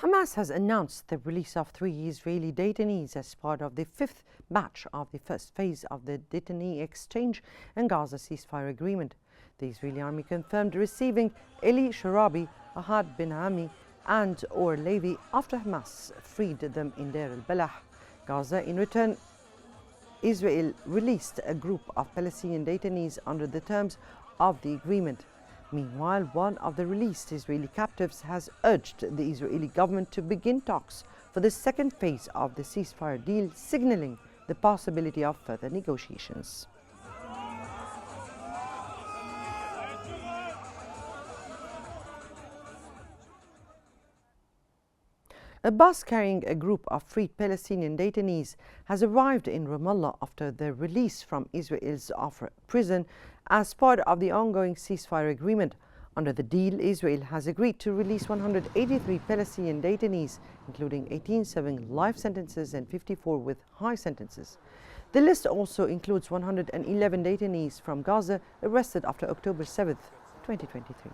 Hamas has announced the release of 3 Israeli detainees as part of the 5th batch of the first phase of the detainee exchange and Gaza ceasefire agreement. The Israeli army confirmed receiving Eli Sharabi, Ahad bin Ami and Or Levi after Hamas freed them in Deir al-Balah. Gaza, in return, Israel released a group of Palestinian detainees under the terms of the agreement. Meanwhile, one of the released Israeli captives has urged the Israeli government to begin talks for the second phase of the ceasefire deal, signaling the possibility of further negotiations. A bus carrying a group of freed Palestinian detainees has arrived in Ramallah after their release from Israel's Afar prison as part of the ongoing ceasefire agreement. Under the deal, Israel has agreed to release 183 Palestinian detainees, including 18 serving life sentences and 54 with high sentences. The list also includes 111 detainees from Gaza arrested after October 7, 2023.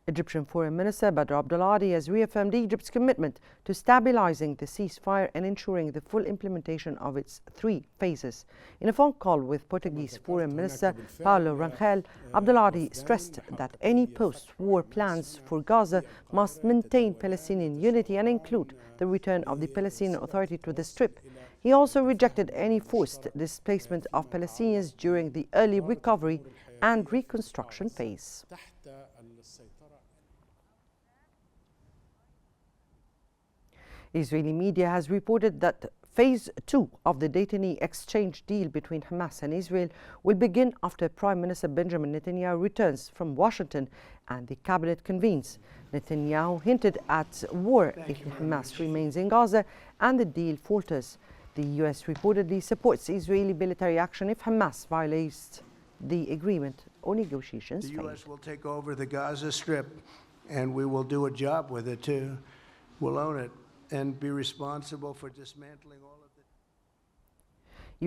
Egyptian Foreign Minister Badr Abdulhadi has reaffirmed Egypt's commitment to stabilizing the ceasefire and ensuring the full implementation of its 3 phases. In a phone call with Portuguese Foreign Minister Paulo Rangel, Abdulhadi stressed that any post-war plans for Gaza must maintain Palestinian unity and include the return of the Palestinian Authority to the Strip. He also rejected any forced displacement of Palestinians during the early recovery and reconstruction phase. Israeli media has reported that Phase 2 of the detainee exchange deal between Hamas and Israel will begin after Prime Minister Benjamin Netanyahu returns from Washington and the cabinet convenes. Netanyahu hinted at war if Hamas remains in Gaza and the deal falters. The US reportedly supports Israeli military action if Hamas violates the agreement or negotiations fail. The US will take over the Gaza Strip and we will do a job with it too. We'll own it and be responsible for dismantling all of it.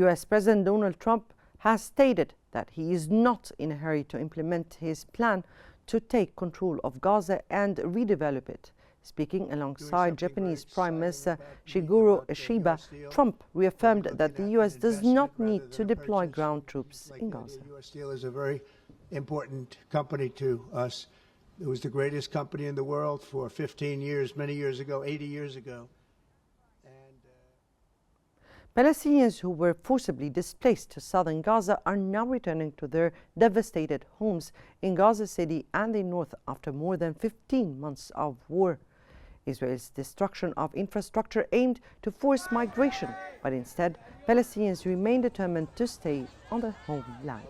US President Donald Trump has stated that he is not in a hurry to implement his plan to take control of Gaza and redevelop it. Speaking alongside Japanese Prime Minister Shigeru Ishiba, Trump reaffirmed that the US does not need to deploy ground troops in Gaza. US Steel is a very important company to us. It was the greatest company in the world for 15 years, many years ago, 80 years ago. Palestinians who were forcibly displaced to southern Gaza are now returning to their devastated homes in Gaza City and the north after more than 15 months of war. Israel's destruction of infrastructure aimed to force migration, but instead, Palestinians remain determined to stay on their homeland.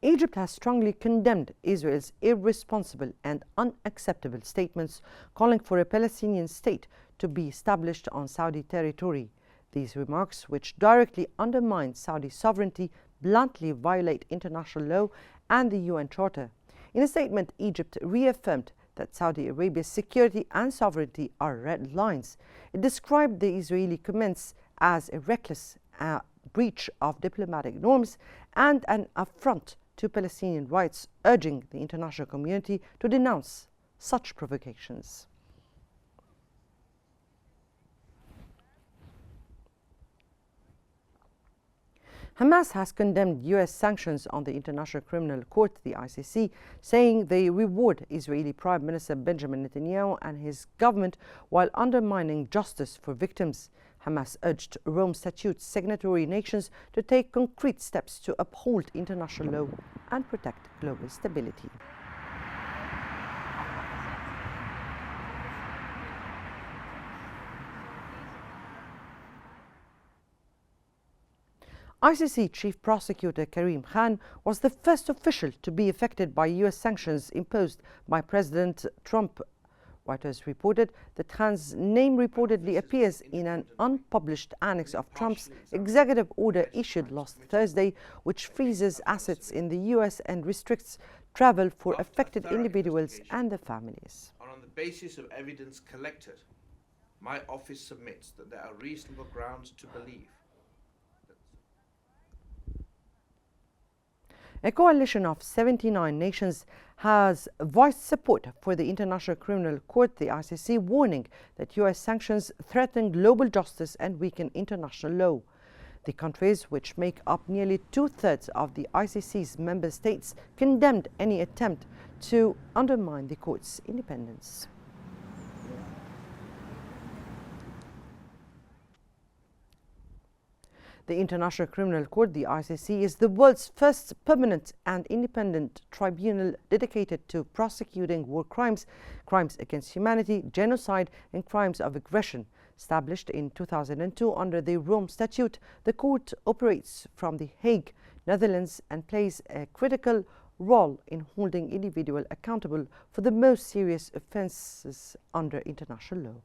Egypt has strongly condemned Israel's irresponsible and unacceptable statements calling for a Palestinian state to be established on Saudi territory. These remarks, which directly undermine Saudi sovereignty, bluntly violate international law and the UN Charter. In a statement, Egypt reaffirmed that Saudi Arabia's security and sovereignty are red lines. It described the Israeli comments as a reckless breach of diplomatic norms and an affront to Palestinian rights, urging the international community to denounce such provocations. Hamas has condemned US sanctions on the International Criminal Court, the ICC, saying they reward Israeli Prime Minister Benjamin Netanyahu and his government while undermining justice for victims. Hamas urged Rome Statute signatory nations to take concrete steps to uphold international law and protect global stability. ICC Chief Prosecutor Karim Khan was the first official to be affected by US sanctions imposed by President Trump. Reuters reported that Khan's name reportedly appears in an unpublished annex of Trump's executive order issued last Thursday, which freezes assets in the US and restricts travel for After affected thorough individuals investigation and their families. and on the basis of evidence collected, my office submits that there are reasonable grounds to believe that A coalition of 79 nations has voiced support for the International Criminal Court, the ICC, warning that US sanctions threaten global justice and weaken international law. The countries, which make up nearly 2/3 of the ICC's member states, condemned any attempt to undermine the court's independence. The International Criminal Court, the ICC, is the world's first permanent and independent tribunal dedicated to prosecuting war crimes, crimes against humanity, genocide, and crimes of aggression. Established in 2002 under the Rome Statute, the court operates from The Hague, Netherlands, and plays a critical role in holding individuals accountable for the most serious offences under international law.